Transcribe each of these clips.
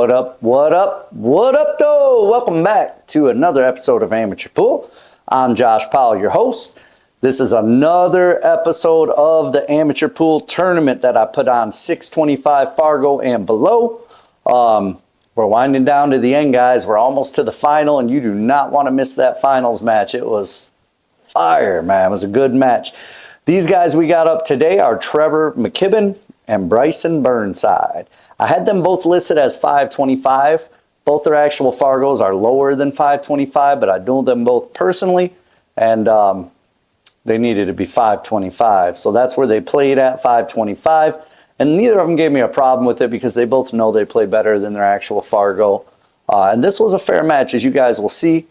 What up, what up, what up, though? Welcome back to another episode of Amateur Pool. I'm Josh Powell, your host. This is another episode of the Amateur Pool Tournament that I put on 625 Fargo and below. We're winding down to the end, guys. We're almost to the final, and you do not want to miss that finals match. It was fire, man. It was a good match. These guys we got up today are Trevor McKibben and Bryson Burnside. I had them both listed as 525. Both their actual Fargos are lower than 525, but I know them both personally, and they needed to be 525. So that's where they played at, 525. And neither of them gave me a problem with it because they both know they play better than their actual Fargo. And this was a fair match, as you guys will see.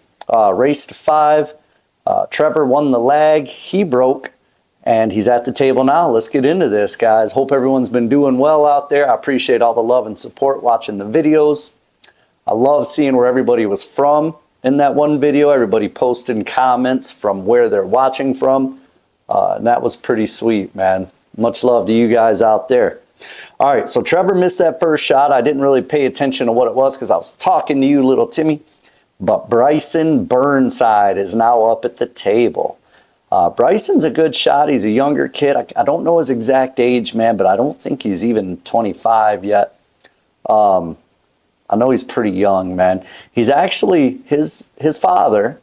Race to 5. Trevor won the lag. He broke. And he's at the table now. Let's get into this, guys. Hope everyone's been doing well out there. I appreciate all the love and support watching the videos. I love seeing where everybody was from in that one video. Everybody posting comments from where they're watching from. And that was pretty sweet, man. Much love to you guys out there. All right, so Trevor missed that first shot. I didn't really pay attention to what it was because I was talking to you, little Timmy. But Bryson Burnside is now up at the table. Bryson's a good shot. He's a younger kid. I don't know his exact age, man, but I don't think he's even 25 yet. I know he's pretty young, man. He's actually his father,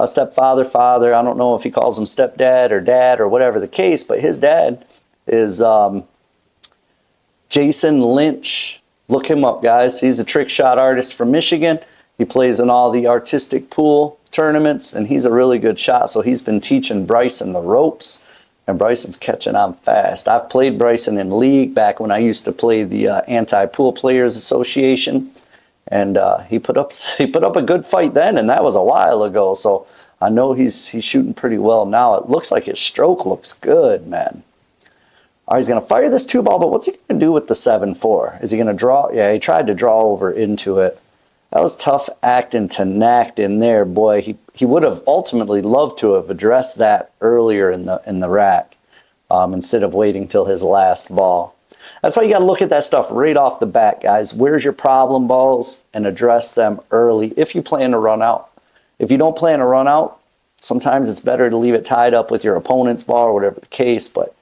stepfather, father. I don't know if he calls him stepdad or dad or whatever the case, but his dad is Jason Lynch. Look him up, guys. He's a trick shot artist from Michigan. He plays in all the artistic pool tournaments, and he's a really good shot, so he's been teaching Bryson the ropes, and Bryson's catching on fast. I've played Bryson in league back when I used to play the Anti-Pool Players Association, and he put up a good fight then, and that was a while ago, so I know he's shooting pretty well now. It looks like his stroke looks good, man. All right, he's going to fire this 2-ball, but what's he going to do with the 7-4? Is he going to draw? Yeah, he tried to draw over into it. That was tough acting to knacked in there, boy. He would have ultimately loved to have addressed that earlier in the rack instead of waiting till his last ball. That's why you got to look at that stuff right off the bat, guys. Where's your problem balls and address them early if you plan to run out. If you don't plan to run out, sometimes it's better to leave it tied up with your opponent's ball or whatever the case, but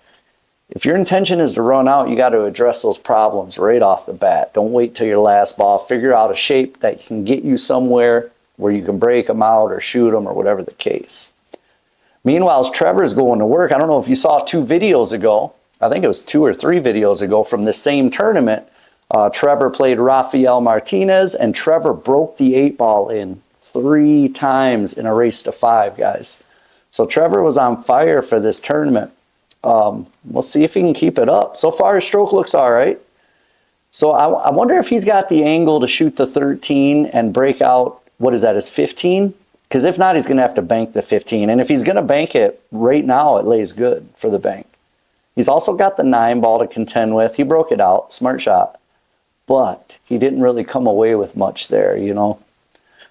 if your intention is to run out, you got to address those problems right off the bat. Don't wait till your last ball. Figure out a shape that can get you somewhere where you can break them out or shoot them or whatever the case. Meanwhile, as Trevor's going to work, I don't know if you saw 2 videos ago. I think it was 2 or 3 videos ago from the same tournament. Trevor played Rafael Martinez, and Trevor broke the 8-ball in 3 times in a race to 5, guys. So Trevor was on fire for this tournament. We'll see if he can keep it up. So far, his stroke looks all right. So I wonder if he's got the angle to shoot the 13 and break out, what is that, his 15? Because if not, he's going to have to bank the 15. And if he's going to bank it right now, it lays good for the bank. He's also got the 9-ball to contend with. He broke it out. Smart shot. But he didn't really come away with much there, you know.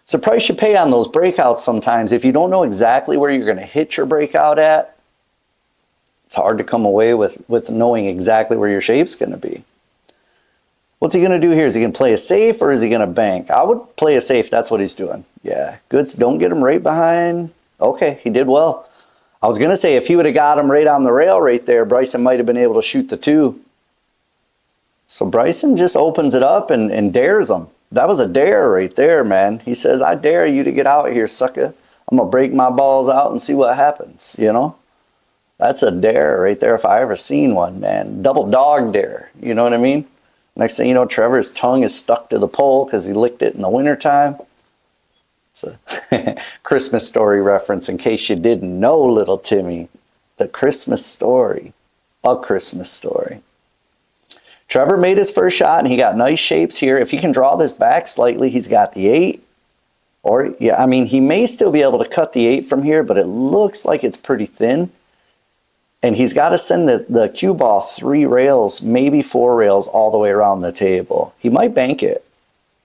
It's the price you pay on those breakouts sometimes. If you don't know exactly where you're going to hit your breakout at, it's hard to come away with knowing exactly where your shape's going to be. What's he going to do here? Is he going to play a safe or is he going to bank? I would play a safe. That's what he's doing. Yeah, good. Don't get him right behind. Okay, he did well. I was going to say if he would have got him right on the rail right there, Bryson might have been able to shoot the 2. So Bryson just opens it up and dares him. That was a dare right there, man. He says, I dare you to get out here, sucker. I'm going to break my balls out and see what happens, you know? That's a dare right there if I ever seen one, man. Double dog dare, you know what I mean? Next thing you know, Trevor's tongue is stuck to the pole because he licked it in the wintertime. It's a Christmas story reference in case you didn't know, little Timmy. The Christmas story. A Christmas story. Trevor made his first shot and he got nice shapes here. If he can draw this back slightly, he's got the 8. Or, yeah, I mean, he may still be able to cut the 8 from here, but it looks like it's pretty thin. And he's got to send the cue ball 3 rails, maybe 4 rails all the way around the table. He might bank it.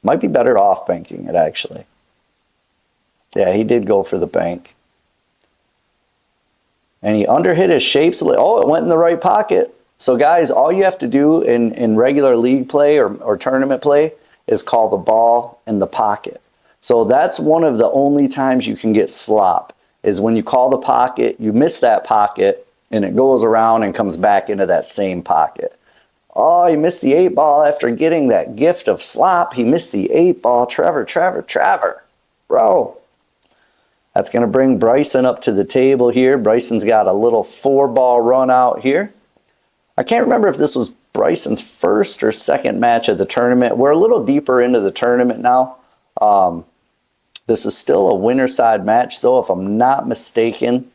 Might be better off banking it, actually. Yeah, he did go for the bank. And he underhit his shapes. Oh, it went in the right pocket. So, guys, all you have to do in regular league play or tournament play is call the ball in the pocket. So that's one of the only times you can get slop, is when you call the pocket, you miss that pocket, and it goes around and comes back into that same pocket. Oh, he missed the 8-ball after getting that gift of slop. He missed the 8-ball. Trevor. Bro. That's going to bring Bryson up to the table here. Bryson's got a little 4-ball run out here. I can't remember if this was Bryson's first or second match of the tournament. We're a little deeper into the tournament now. This is still a winner side match, though, if I'm not mistaken.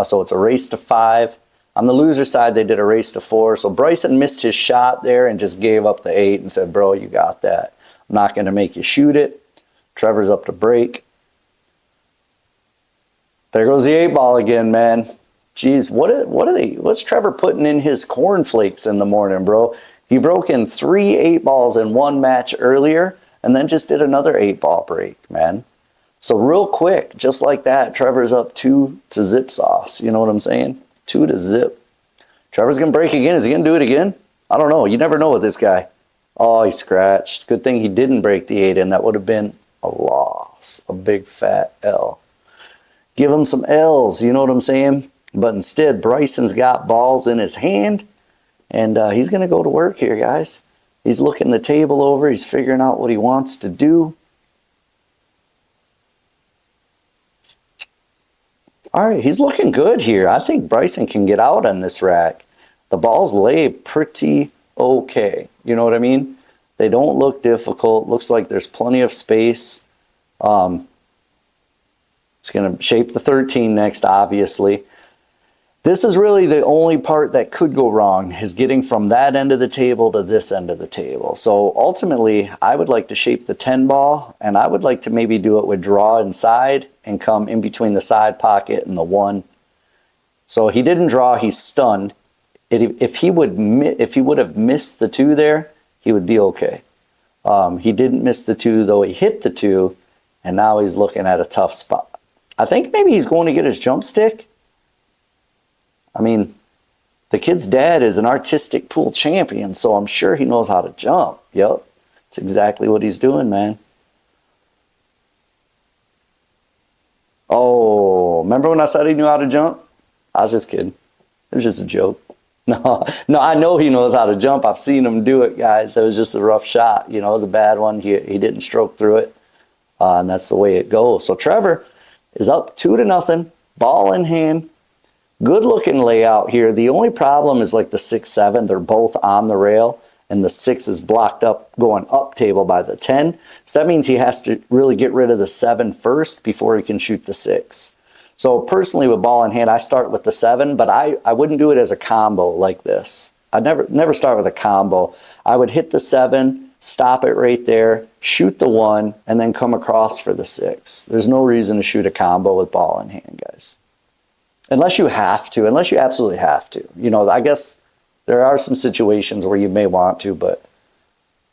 So it's a race to 5. On the loser side, they did a race to 4. So Bryson missed his shot there and just gave up the 8 and said, bro, you got that. I'm not going to make you shoot it. Trevor's up to break. There goes the 8-ball again, man. Jeez, what's Trevor putting in his cornflakes in the morning, bro? He broke in 3 8-balls in one match earlier and then just did another 8-ball break, man. So real quick, just like that, Trevor's up 2 to zip sauce. You know what I'm saying? 2 to zip. Trevor's going to break again. Is he going to do it again? I don't know. You never know with this guy. Oh, he scratched. Good thing he didn't break the 8 in. That would have been a loss. A big fat L. Give him some L's. You know what I'm saying? But instead, Bryson's got balls in his hand. And he's going to go to work here, guys. He's looking the table over. He's figuring out what he wants to do. All right, he's looking good here. I think Bryson can get out on this rack. The balls lay pretty okay. You know what I mean? They don't look difficult. Looks like there's plenty of space. It's going to shape the 13 next, obviously. This is really the only part that could go wrong, is getting from that end of the table to this end of the table. So ultimately, I would like to shape the 10-ball, and I would like to maybe do it with draw inside and come in between the side pocket and the 1. So he didn't draw, he's stunned. If he would have missed the 2 there, he would be okay. He didn't miss the 2, though he hit the 2, and now he's looking at a tough spot. I think maybe he's going to get his jump stick. I mean, the kid's dad is an artistic pool champion, so I'm sure he knows how to jump. Yep, that's exactly what he's doing, man. Oh, remember when I said he knew how to jump? I was just kidding. It was just a joke. No, I know he knows how to jump. I've seen him do it, guys. It was just a rough shot. You know, it was a bad one. He didn't stroke through it, and that's the way it goes. So Trevor is up 2-0, ball in hand. Good looking layout here. The only problem is like the 6-7. They're both on the rail, and the 6 is blocked up going up table by the 10. So that means he has to really get rid of the 7 first before he can shoot the 6. So personally, with ball in hand, I start with the 7, but I wouldn't do it as a combo like this. I'd never start with a combo. I would hit the 7, stop it right there, shoot the 1, and then come across for the 6. There's no reason to shoot a combo with ball in hand, guys. Unless you have to, unless you absolutely have to. You know, I guess there are some situations where you may want to, but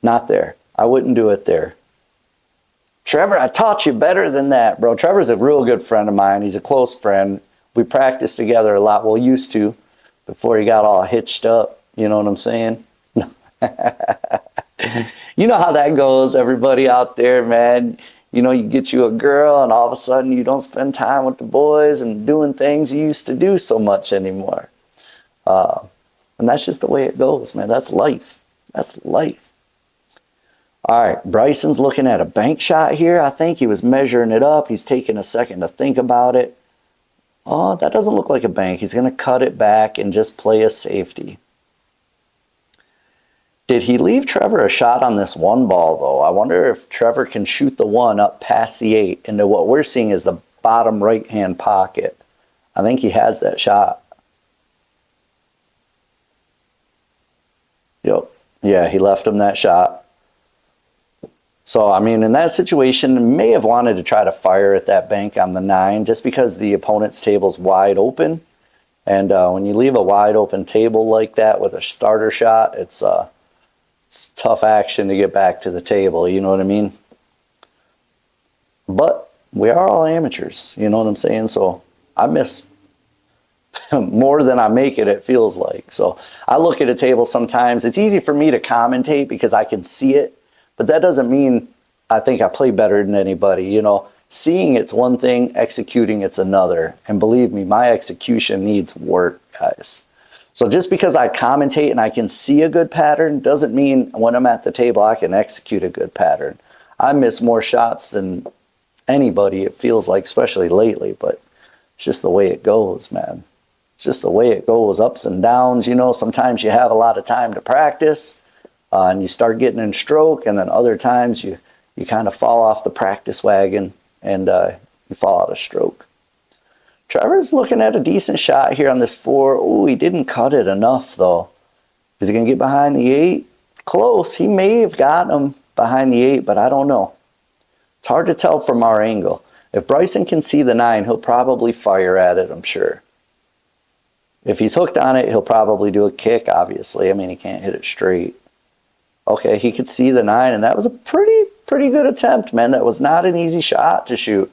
not there. I wouldn't do it there. Trevor, I taught you better than that, bro. Trevor's a real good friend of mine. He's a close friend. We practiced together a lot. Well, used to, before he got all hitched up. You know what I'm saying? You know how that goes, everybody out there, man. You know, you get you a girl and all of a sudden you don't spend time with the boys and doing things you used to do so much anymore. And that's just the way it goes, man. That's life. That's life. All right, Bryson's looking at a bank shot here. I think he was measuring it up. He's taking a second to think about it. Oh, that doesn't look like a bank. He's going to cut it back and just play a safety. Did he leave Trevor a shot on this 1 ball, though? I wonder if Trevor can shoot the 1 up past the 8 into what we're seeing is the bottom right-hand pocket. I think he has that shot. Yep. Yeah, he left him that shot. So, I mean, in that situation, may have wanted to try to fire at that bank on the 9 just because the opponent's table's wide open. And when you leave a wide open table like that with a starter shot, it's tough action to get back to the table, you know what I mean? But we are all amateurs, you know what I'm saying? So I miss more than I make it, it feels like. So I look at a table sometimes. It's easy for me to commentate because I can see it, But that doesn't mean I think I play better than anybody. You know, seeing it's one thing, executing it's another. And believe me, my execution needs work, guys. So just because I commentate and I can see a good pattern doesn't mean when I'm at the table I can execute a good pattern. I miss more shots than anybody, it feels like, especially lately, but it's just the way it goes, man. It's just the way it goes, ups and downs. You know, sometimes you have a lot of time to practice and you start getting in stroke, and then other times you kind of fall off the practice wagon and you fall out of stroke. Trevor's looking at a decent shot here on this 4. Oh, he didn't cut it enough, though. Is he going to get behind the 8? Close. He may have got him behind the 8, but I don't know. It's hard to tell from our angle. If Bryson can see the 9, he'll probably fire at it, I'm sure. If he's hooked on it, he'll probably do a kick, obviously. I mean, he can't hit it straight. Okay, he could see the 9, and that was a pretty good attempt, man. That was not an easy shot to shoot.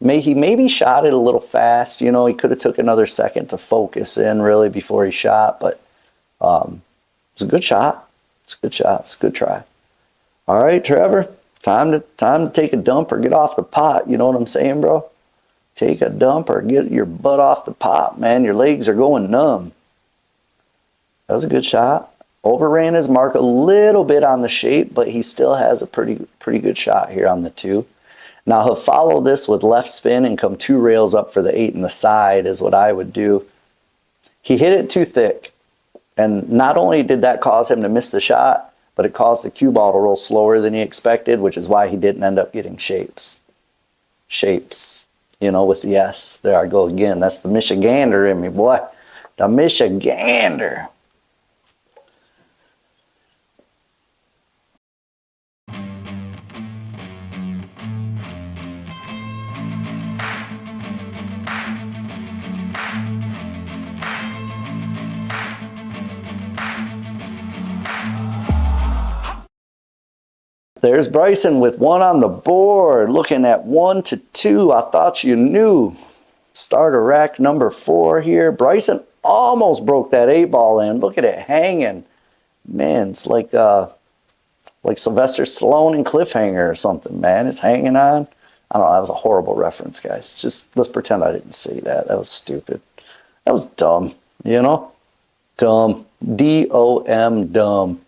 He maybe shot it a little fast. You know, he could have took another second to focus in, really, before he shot. But it was a good shot. It's a good shot. It's a good try. All right, Trevor, time to take a dump or get off the pot. You know what I'm saying, bro? Take a dump or get your butt off the pot, man. Your legs are going numb. That was a good shot. Overran his mark a little bit on the shape, but he still has a pretty good shot here on the 2. Now he'll follow this with left spin and come 2 rails up for the 8 in the side is what I would do. He hit it too thick, and not only did that cause him to miss the shot, but it caused the cue ball to roll slower than he expected, which is why he didn't end up getting shapes. Shapes, you know, with the S. There I go again. That's the Michigander in me, boy. The Michigander. There's Bryson with 1 on the board, looking at 1 to 2. I thought you knew. Starter rack number 4 here. Bryson almost broke that 8 ball in. Look at it hanging. Man, it's like Sylvester Stallone in Cliffhanger or something, man. It's hanging on. I don't know. That was a horrible reference, guys. Just let's pretend I didn't say that. That was stupid. That was dumb, you know? Dumb. D-O-M, dumb.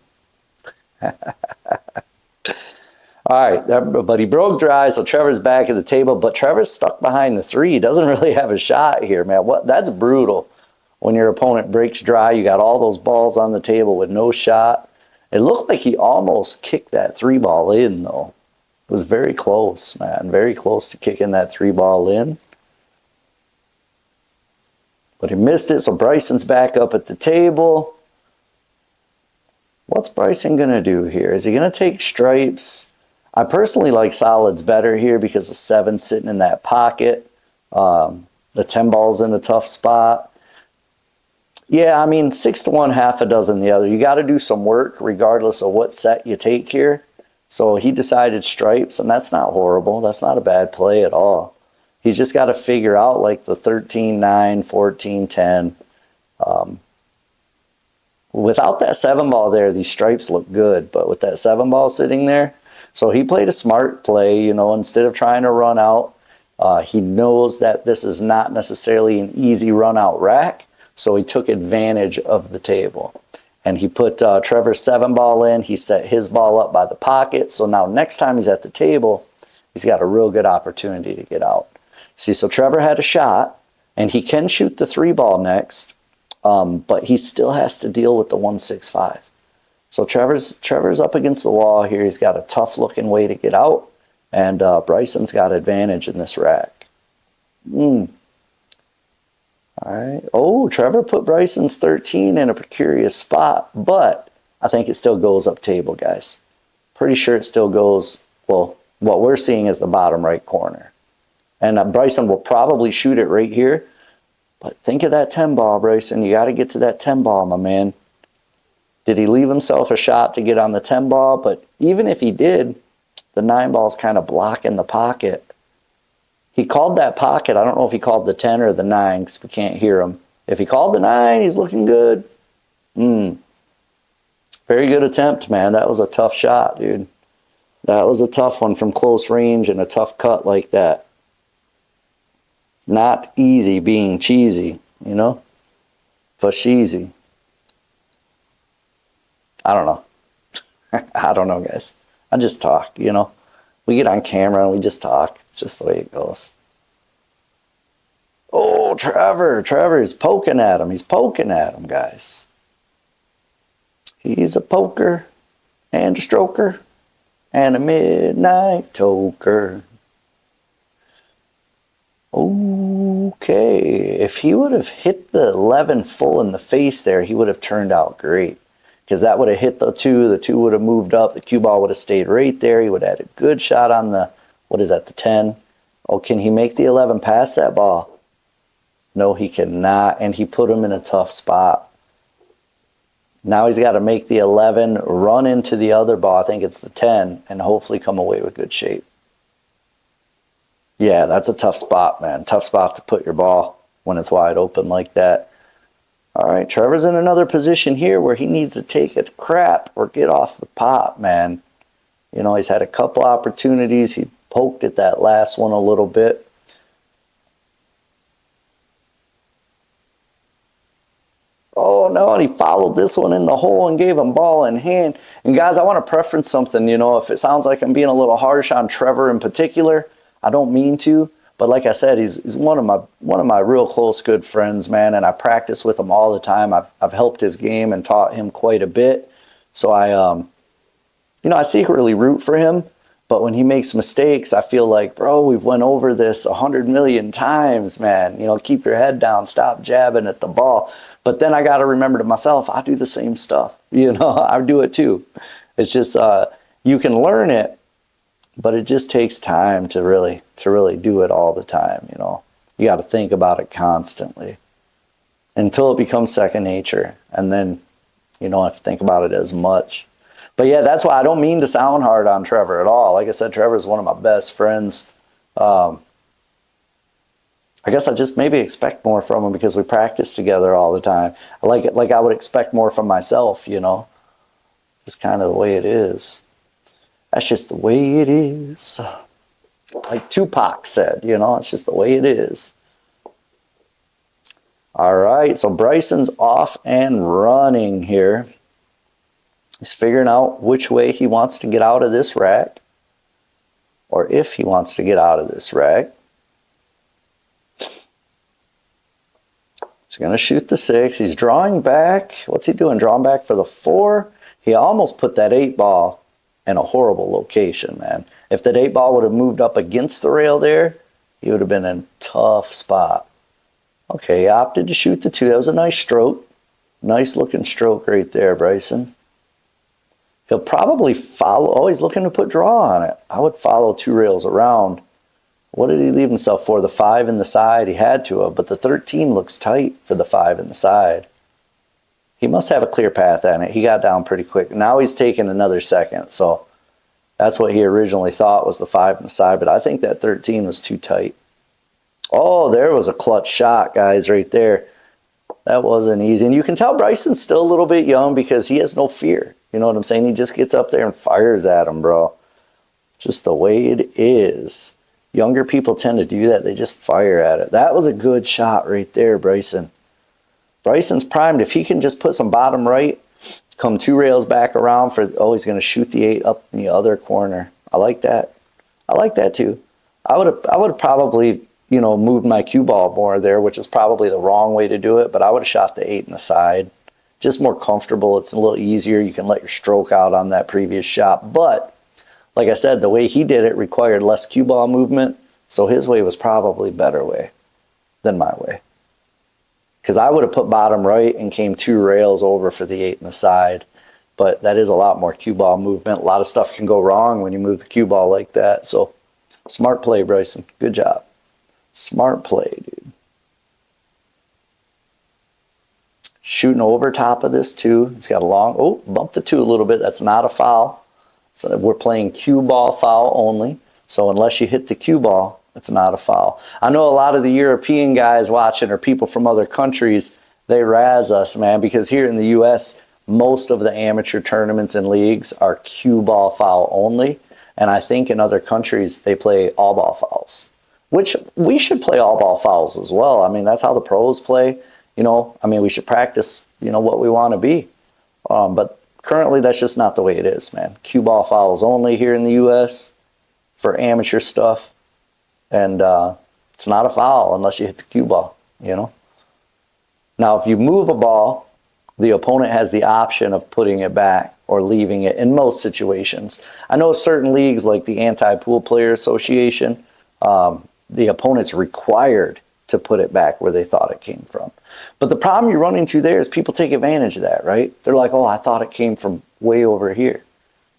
All right, everybody broke dry, so Trevor's back at the table, but Trevor's stuck behind the 3. He doesn't really have a shot here, man. That's brutal. When your opponent breaks dry, you got all those balls on the table with no shot. It looked like he almost kicked that 3 ball in, though. It was very close, man. Very close to kicking that 3 ball in. But he missed it, so Bryson's back up at the table. What's Bryson going to do here? Is he going to take stripes? I personally like solids better here because the 7's sitting in that pocket. The 10 ball's in a tough spot. Yeah, I mean, 6 to 1, half a dozen the other. You got to do some work regardless of what set you take here. So he decided stripes, and that's not horrible. That's not a bad play at all. He's just got to figure out like the 13-9, 14-10. Without that 7 ball there, these stripes look good. But with that 7 ball sitting there, so he played a smart play, you know, instead of trying to run out. He knows that this is not necessarily an easy run out rack. So he took advantage of the table. And he put Trevor's 7 ball in. He set his ball up by the pocket. So now next time he's at the table, he's got a real good opportunity to get out. See, so Trevor had a shot, and he can shoot the 3 ball next. But he still has to deal with the 1-6-5. So Trevor's up against the wall here. He's got a tough-looking way to get out, and Bryson's got advantage in this rack. All right. Oh, Trevor put Bryson's 13 in a precarious spot, but I think it still goes up table, guys. Pretty sure it still goes, well, what we're seeing is the bottom right corner. And Bryson will probably shoot it right here. But think of that 10 ball, Bryson. You got to get to that 10 ball, my man. Did he leave himself a shot to get on the 10 ball? But even if he did, the 9 ball's kind of blocking the pocket. He called that pocket. I don't know if he called the 10 or the 9 because we can't hear him. If he called the 9, he's looking good. Very good attempt, man. That was a tough shot, dude. That was a tough one from close range and a tough cut like that. Not easy being cheesy, you know? Fasheezy. I don't know. I don't know, guys. I just talk, you know? We get on camera and we just talk. It's just the way it goes. Oh, Trevor. Trevor is poking at him. He's poking at him, guys. He's a poker and a stroker and a midnight toker. Okay. If he would have hit the 11 full in the face there, he would have turned out great. Because that would have hit the 2. The 2 would have moved up. The cue ball would have stayed right there. He would have had a good shot on the, what is that, the 10. Oh, can he make the 11 past that ball? No, he cannot. And he put him in a tough spot. Now he's got to make the 11, run into the other ball. I think it's the 10, and hopefully come away with good shape. Yeah, that's a tough spot, man. Tough spot to put your ball when it's wide open like that. All right, Trevor's in another position here where he needs to take a crap or get off the pot, man. You know, he's had a couple opportunities. He poked at that last one a little bit. Oh, no, and he followed this one in the hole and gave him ball in hand. And, guys, I want to preference something, you know. If it sounds like I'm being a little harsh on Trevor in particular, I don't mean to. But like I said, he's one of my real close good friends, man, and I practice with him all the time. I've helped his game and taught him quite a bit. So I secretly root for him. But when he makes mistakes, I feel like, bro, we've went over this 100 million times, man. You know, keep your head down, stop jabbing at the ball. But then I got to remember to myself, I do the same stuff. You know, I do it too. It's just you can learn it. But it just takes time to really do it all the time, you know. You got to think about it constantly until it becomes second nature. And then you don't have to think about it as much. But yeah, that's why I don't mean to sound hard on Trevor at all. Like I said, Trevor is one of my best friends. I guess I just maybe expect more from him because we practice together all the time. I like it like I would expect more from myself, you know. Just kind of the way it is. That's just the way it is. Like Tupac said, you know, it's just the way it is. All right, so Bryson's off and running here. He's figuring out which way he wants to get out of this rack, or if he wants to get out of this rack. He's going to shoot the 6. He's drawing back. What's he doing? Drawing back for the 4. He almost put that 8 ball in a horrible location, man. If that 8 ball would have moved up against the rail there, he would have been in a tough spot. Okay, he opted to shoot the 2. That was a nice stroke. Nice looking stroke right there, Bryson. He'll probably follow. Oh, he's looking to put draw on it. I would follow 2 rails around. What did he leave himself for? The 5 in the side? He had to have, but the 13 looks tight for the 5 in the side. He must have a clear path on it. He got down pretty quick. Now he's taking another second. So that's what he originally thought was the 5 on the side. But I think that 13 was too tight. Oh, there was a clutch shot, guys, right there. That wasn't easy. And you can tell Bryson's still a little bit young because he has no fear. You know what I'm saying? He just gets up there and fires at him, bro. Just the way it is. Younger people tend to do that. They just fire at it. That was a good shot right there, Bryson. Bryson's primed. If he can just put some bottom right, come 2 rails back around for, oh, he's going to shoot the 8 up in the other corner. I like that. I like that too. I would have probably, you know, moved my cue ball more there, which is probably the wrong way to do it, but I would have shot the 8 in the side. Just more comfortable. It's a little easier. You can let your stroke out on that previous shot. But like I said, the way he did it required less cue ball movement, so his way was probably a better way than my way. Because I would have put bottom right and came 2 rails over for the 8 in the side. But that is a lot more cue ball movement. A lot of stuff can go wrong when you move the cue ball like that. So, smart play, Bryson. Good job. Smart play, dude. Shooting over top of this, too. It's got a long... Oh, bumped the 2 a little bit. That's not a foul. So we're playing cue ball foul only. So unless you hit the cue ball, it's not a foul. I know a lot of the European guys watching or people from other countries, they razz us, man, because here in the U.S., most of the amateur tournaments and leagues are cue ball foul only. And I think in other countries, they play all ball fouls, which we should play all ball fouls as well. I mean, that's how the pros play. I mean, we should practice, what we want to be. But currently, that's just not the way it is, man. Cue ball fouls only here in the U.S. for amateur stuff. And it's not a foul unless you hit the cue ball, Now, if you move a ball, the opponent has the option of putting it back or leaving it in most situations. I know certain leagues like the Anti-Pool Player Association, the opponent's required to put it back where they thought it came from. But the problem you run into there is people take advantage of that, right? They're like, oh, I thought it came from way over here.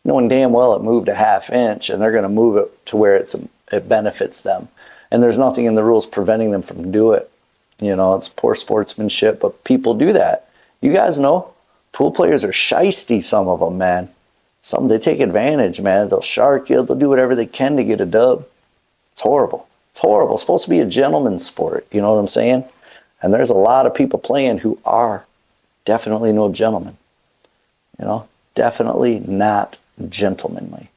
Knowing damn well it moved a half inch, and they're going to move it to where it benefits them. And there's nothing in the rules preventing them from doing it. It's poor sportsmanship, but people do that. You guys know, pool players are shisty, some of them, man. They take advantage, man. They'll shark you. They'll do whatever they can to get a dub. It's horrible. It's horrible. It's supposed to be a gentleman's sport. You know what I'm saying? And there's a lot of people playing who are definitely no gentlemen. Definitely not gentlemanly.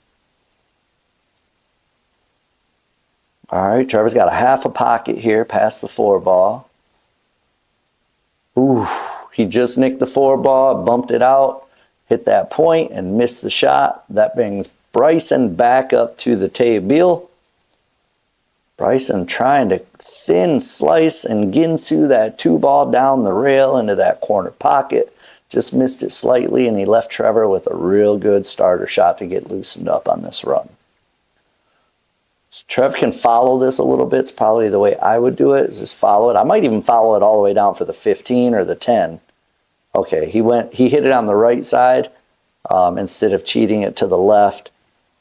All right, Trevor's got a half a pocket here past the 4 ball. Ooh, he just nicked the 4 ball, bumped it out, hit that point, and missed the shot. That brings Bryson back up to the table. Bryson trying to thin slice and ginsu that 2 ball down the rail into that corner pocket. Just missed it slightly, and he left Trevor with a real good starter shot to get loosened up on this run. So Trev can follow this a little bit. It's probably the way I would do it, is just follow it. I might even follow it all the way down for the 15 or the 10. Okay, he hit it on the right side instead of cheating it to the left.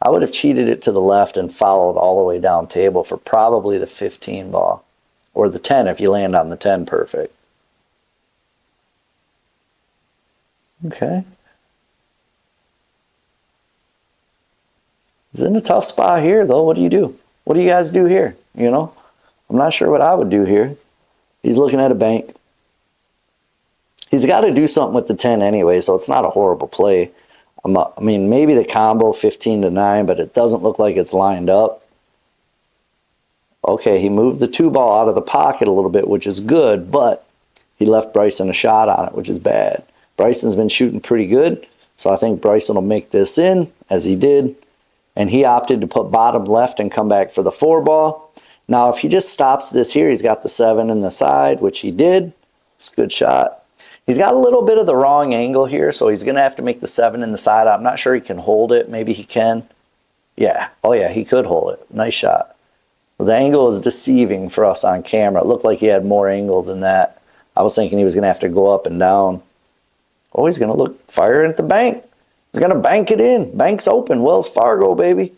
I would have cheated it to the left and followed all the way down table for probably the 15 ball. Or the 10 if you land on the 10 perfect. Okay. He's in a tough spot here, though. What do you do? What do you guys do here? I'm not sure what I would do here. He's looking at a bank. He's got to do something with the 10 anyway, so it's not a horrible play. I mean, maybe the combo 15 to 9, but it doesn't look like it's lined up. Okay, he moved the 2 ball out of the pocket a little bit, which is good, but he left Bryson a shot on it, which is bad. Bryson's been shooting pretty good, so I think Bryson will make this in, as he did. And he opted to put bottom left and come back for the 4 ball. Now, if he just stops this here, he's got the 7 in the side, which he did. It's a good shot. He's got a little bit of the wrong angle here, so he's going to have to make the 7 in the side. I'm not sure he can hold it. Maybe he can. Yeah. Oh, yeah, he could hold it. Nice shot. Well, the angle is deceiving for us on camera. It looked like he had more angle than that. I was thinking he was going to have to go up and down. Oh, he's going to fire at the bank. He's going to bank it in. Bank's open. Wells Fargo, baby.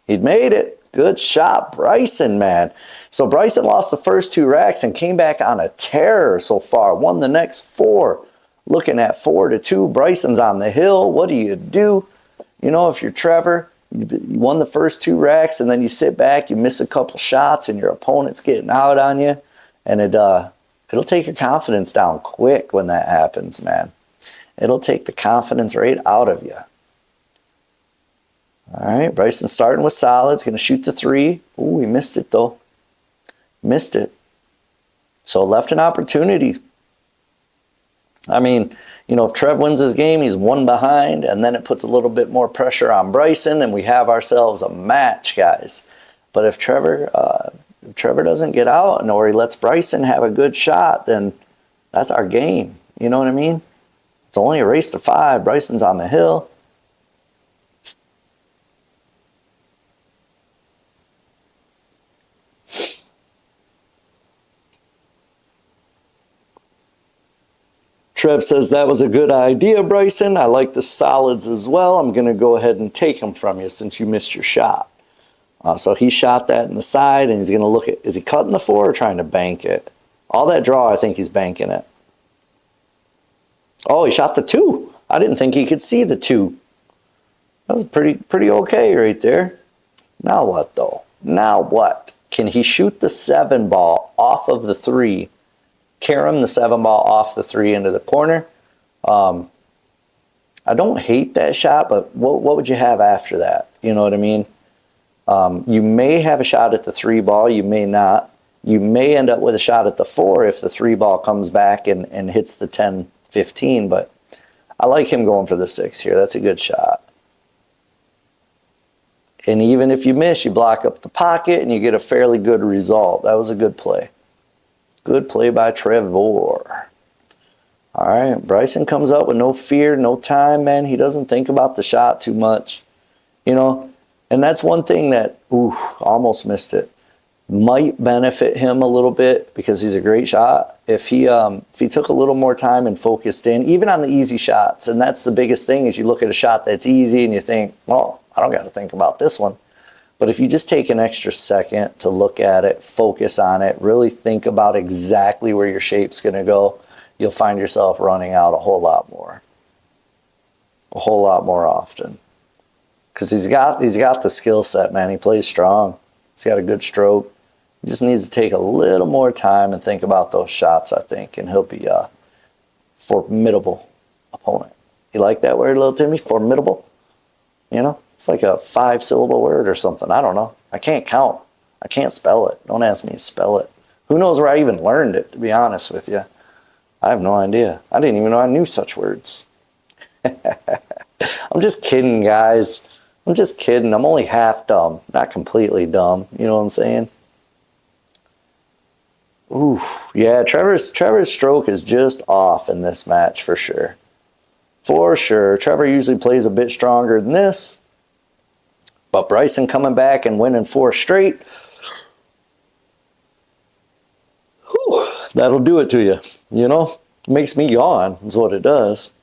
He'd made it. Good shot, Bryson, man. So Bryson lost the first 2 racks and came back on a tear so far. Won the next 4. Looking at 4-2. Bryson's on the hill. What do you do? If you're Trevor, you won the first 2 racks, and then you sit back, you miss a couple shots, and your opponent's getting out on you. And it'll take your confidence down quick when that happens, man. It'll take the confidence right out of you. All right, Bryson starting with solids, going to shoot the 3. Ooh, he missed it, though. Missed it. So left an opportunity. I mean, if Trev wins this game, he's 1 behind, and then it puts a little bit more pressure on Bryson, and we have ourselves a match, guys. But if Trevor doesn't get out, or he lets Bryson have a good shot, then that's our game. You know what I mean? It's only a race to 5. Bryson's on the hill. Trev says, that was a good idea, Bryson. I like the solids as well. I'm going to go ahead and take them from you since you missed your shot. So he shot that in the side, and he's going to look at, is he cutting the 4 or trying to bank it? All that draw, I think he's banking it. Oh, he shot the 2. I didn't think he could see the 2. That was pretty okay right there. Now what, though? Now what? Can he shoot the 7 ball off of the 3? Carom the 7 ball off the 3 into the corner? I don't hate that shot, but what would you have after that? You know what I mean? You may have a shot at the 3 ball, you may not. You may end up with a shot at the 4 if the 3 ball comes back and hits the 10-15, but I like him going for the 6 here. That's a good shot. And even if you miss, you block up the pocket and you get a fairly good result. That was a good play. Good play by Trevor. All right, Bryson comes up with no fear, no time, man. He doesn't think about the shot too much, you know. And that's one thing that, almost missed it. Might benefit him a little bit because he's a great shot. If he took a little more time and focused in, even on the easy shots, and that's the biggest thing is you look at a shot that's easy and you think, well, I don't got to think about this one. But if you just take an extra second to look at it, focus on it, really think about exactly where your shape's going to go, you'll find yourself running out a whole lot more often. Because he's got the skill set, man. He plays strong. He's got a good stroke. He just needs to take a little more time and think about those shots, I think, and he'll be a formidable opponent. You like that word, little Timmy? Formidable? You know, it's like a 5-syllable word or something. I don't know. I can't count. I can't spell it. Don't ask me to spell it. Who knows where I even learned it, to be honest with you. I have no idea. I didn't even know I knew such words. I'm just kidding, guys. I'm just kidding. I'm only half dumb, not completely dumb. You know what I'm saying? Oof. Yeah, Trevor's stroke is just off in this match for sure. For sure. Trevor usually plays a bit stronger than this. But Bryson coming back and winning 4 straight. Whew, that'll do it to you. You know? It makes me yawn is what it does.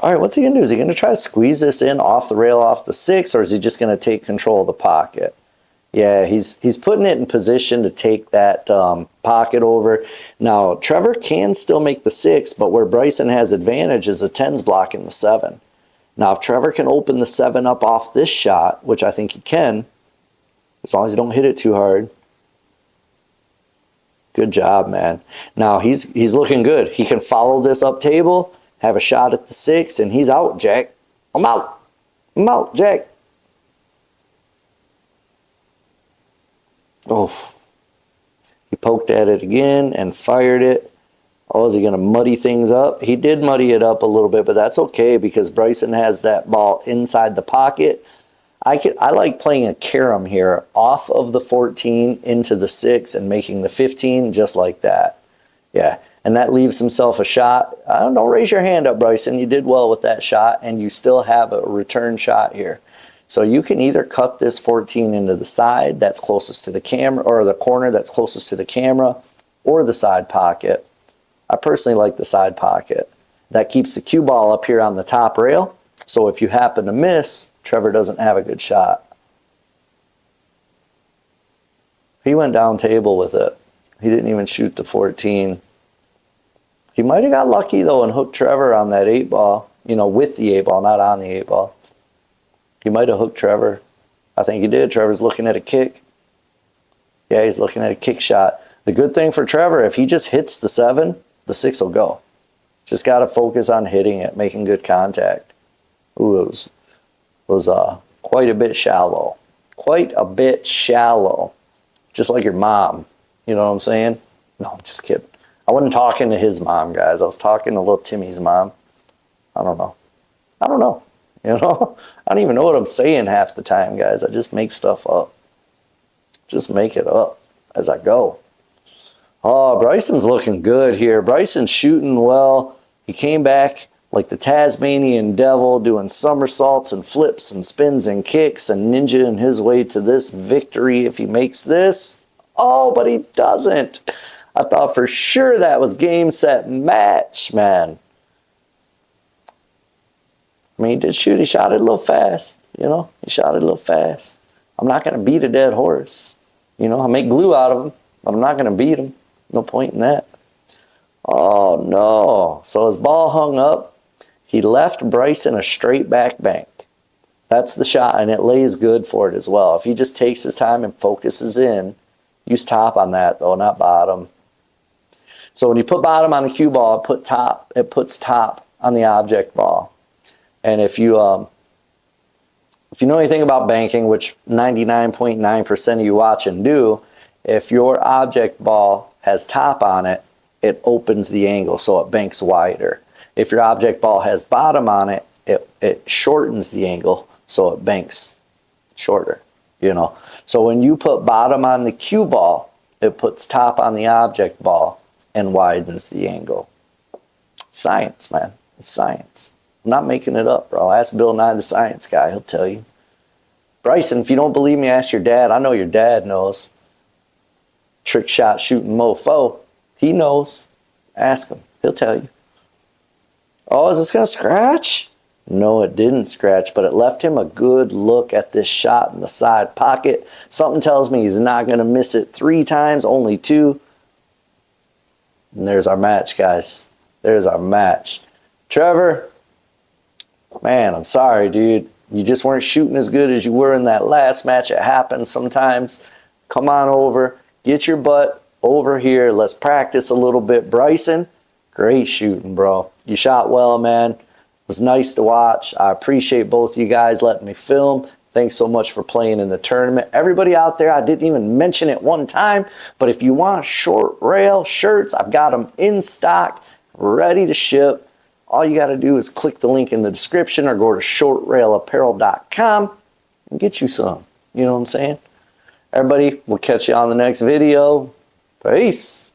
All right, what's he going to do? Is he going to try to squeeze this in off the rail, off the 6, or is he just going to take control of the pocket? Yeah, he's putting it in position to take that pocket over. Now, Trevor can still make the 6, but where Bryson has advantage is the 10's blocking the 7. Now, if Trevor can open the 7 up off this shot, which I think he can, as long as he don't hit it too hard. Good job, man. Now, he's looking good. He can follow this up table, have a shot at the 6, and he's out, Jack. I'm out. I'm out, Jack. Oh, he poked at it again and fired it. Oh, is he going to muddy things up? He did muddy it up a little bit, but that's okay because Bryson has that ball inside the pocket. I like playing a carom here off of the 14 into the 6 and making the 15 just like that. Yeah, and that leaves himself a shot. Don't raise your hand up, Bryson. You did well with that shot, and you still have a return shot here. So you can either cut this 14 into the side that's closest to the camera, or the corner that's closest to the camera, or the side pocket. I personally like the side pocket. That keeps the cue ball up here on the top rail. So if you happen to miss, Trevor doesn't have a good shot. He went down table with it. He didn't even shoot the 14. He might have got lucky, though, and hooked Trevor on that 8 ball. You know, with the 8 ball, not on the 8 ball. He might have hooked Trevor. I think he did. Trevor's looking at a kick. Yeah, he's looking at a kick shot. The good thing for Trevor, if he just hits the 7, the 6 will go. Just got to focus on hitting it, making good contact. Ooh, it was quite a bit shallow. Quite a bit shallow. Just like your mom. You know what I'm saying? No, I'm just kidding. I wasn't talking to his mom, guys. I was talking to little Timmy's mom. I don't know. You know? I don't even know what I'm saying half the time, guys. I just make stuff up. Just make it up as I go. Oh, Bryson's looking good here. Bryson's shooting well. He came back like the Tasmanian devil, doing somersaults and flips and spins and kicks and ninja-ing his way to this victory if he makes this. Oh, but he doesn't. I thought for sure that was game, set, match, man. I mean, he did shoot. He shot it a little fast, you know. He shot it a little fast. I'm not going to beat a dead horse. You know, I make glue out of him, but I'm not going to beat him. No point in that. Oh, no. So his ball hung up. He left Bryson a straight back bank. That's the shot, and it lays good for it as well. If he just takes his time and focuses in, use top on that, though, not bottom. So when you put bottom on the cue ball, it puts top on the object ball. And if you If you know anything about banking, which 99.9% of you watching do, if your object ball has top on it, it opens the angle so it banks wider. If your object ball has bottom on it, it shortens the angle so it banks shorter, you know. So when you put bottom on the cue ball, it puts top on the object ball and widens the angle. Science, man. It's science. I'm not making it up, bro. Ask Bill Nye, the science guy. He'll tell you. Bryson, if you don't believe me, ask your dad. I know your dad knows. Trick shot shooting mofo. He knows. Ask him. He'll tell you. Oh, is this going to scratch? No, it didn't scratch, but it left him a good look at this shot in the side pocket. Something tells me he's not going to miss it 3 times, only 2. And there's our match, guys. There's our match. Trevor, man, I'm sorry, dude. You just weren't shooting as good as you were in that last match. It happens sometimes. Come on over. Get your butt over here. Let's practice a little bit. Bryson, great shooting, bro. You shot well, man. It was nice to watch. I appreciate both you guys letting me film. Thanks so much for playing in the tournament. Everybody out there, I didn't even mention it one time, but if you want short rail shirts, I've got them in stock, ready to ship. All you got to do is click the link in the description or go to shortrailapparel.com and get you some. You know what I'm saying? Everybody, we'll catch you on the next video. Peace.